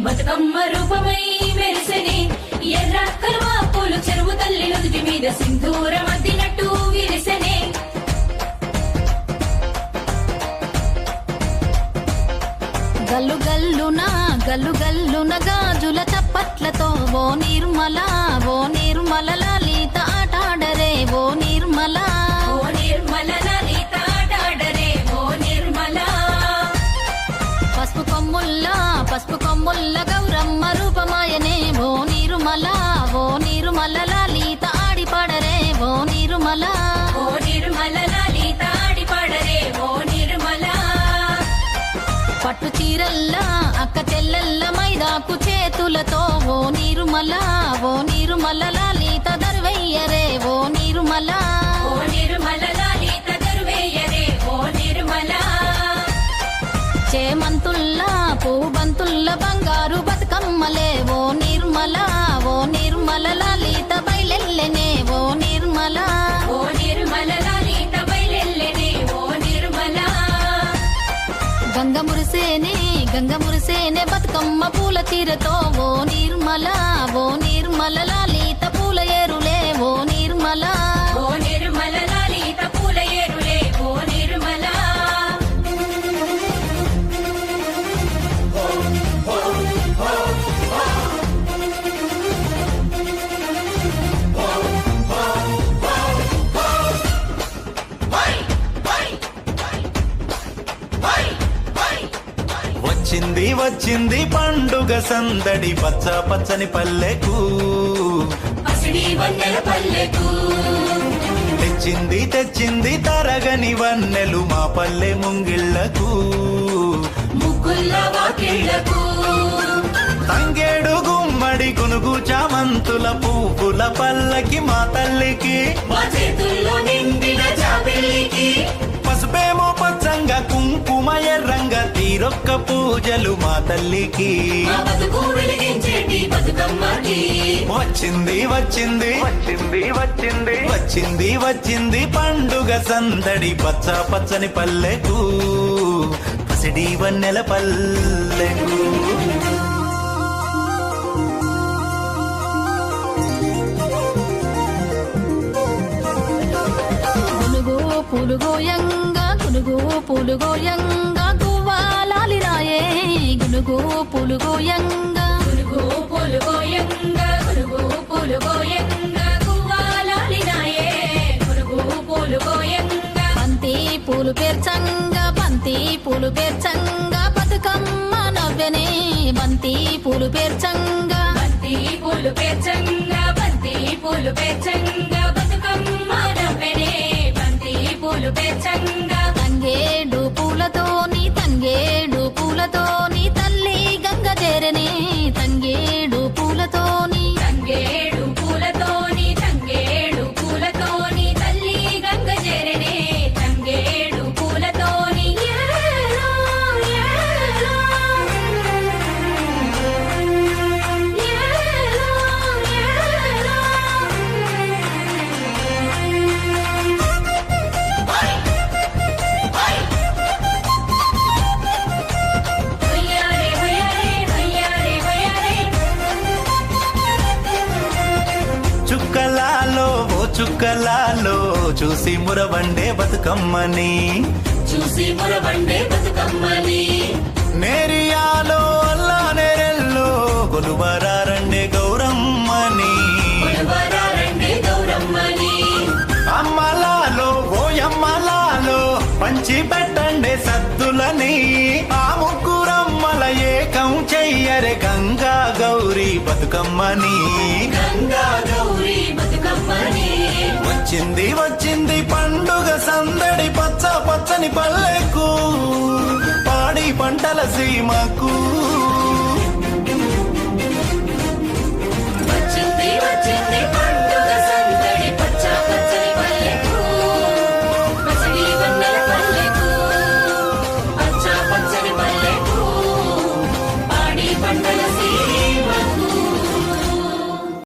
బతుకమ్మ రూపమై మెరిసెనే ఎర్ర కలువ పూలు చెరువు తల్లి నుదుటి మీద సింధూరం అద్దినట్టు విరిసెనే గల్లు గల్లున గాజుల చప్పట్లతో ఓ నిర్మల లలిత ఆటాడరే ఓ నిర్మల లలిత ఆటాడరే ఓ నిర్మల పసుపు కొమ్ముల్ల గౌరమ్మ రూపమాయనే ఓ నిర్మల లలిత ఆడిపాడరే ఓ నిర్మల లలిత ఆడిపాడరే ఓ నిర్మల పట్టు చీరల్లా అక్క చెల్లెల్ల మైదాకు చేతులతో ఓ నిర్మల లలిత దర్వయ్యరే ఓ నిర్మల లలిత దర్వయ్యరే ఓ నిర్మల చేమంతుల్లా పూబంతుల్ల బంగారు బతుకమ్మలే ఓ నిర్మల లలిత బయలెల్లెనే ఓ నిర్మల లలిత బయలెల్లెనే ఓ నిర్మల గంగ మురిసేనే బతుకమ్మ పూల తీరతో ఓ నిర్మల లలిత పూల ఏరులే ఓ నిర్మల లలిత పూల ఏరులే ఓ నిర్మల వచ్చింది పండుగ సందడి పచ్చని పల్లెకు పసిడి వన్నెల పల్లెకు తెచ్చింది తరగని వన్నెలు మా పల్లె ముంగిళ్లకు ముగ్గుల్ల వాకిళ్లకు తంగేడు గుమ్మడి గునుగు చామంతుల పువ్వుల పల్లకి మా తల్లికి మా చేతుల్లో నిండిన జాబిల్లికి పసుపేమో పచ్చంగా కుంకుమ ఎర్రంగా తీరొక్క పూజలు మా తల్లికి మా బతుకు వెలిగించేటి బతుకమ్మకి వచ్చింది పండుగ సందడి పచ్చని పల్లెకు పసిడి వన్నెల పల్లెకు గునుగు పూలుగోయంగా గువ్వాలాలిరాయే గునుగు పూలుగోయంగా గువ్వాలాలినాయే గునుగు పూలుగోయంగా బంతి పూలు పేర్చంగా బతుకమ్మ నవ్వెనే బంతి పూలు పేర్చంగా బతుకమ్మ నవ్వెనే బంతి పూలు పేర్చంగా తంగేడు పూలతోని తల్లి గంగ చేరనే తంగేడు పూలతోని తల్లి గంగ చేరనే తంగేడు పూలతోని ఏలో, ఏలో. ఏలో, ఏలో. హొయ్యారే, హొయ్యారే, హొయ్యారే, హొయ్యారే. చుక్కలాలో చూసి మురవండే బతుకమ్మని నేరియాలో అల్లా నేరెల్లో కొలువరారండే గౌరమ్మని అమ్మలాలో ఓయమ్మలాలో పంచి పెట్టండే సద్దులని ఆ ముగ్గురమ్మల ఏకం చెయ్యరే గంగా గౌరీ బతుకమ్మని వచ్చింది పండుగ సందడి పచ్చని పల్లెకు పాడి పంటల సీమకు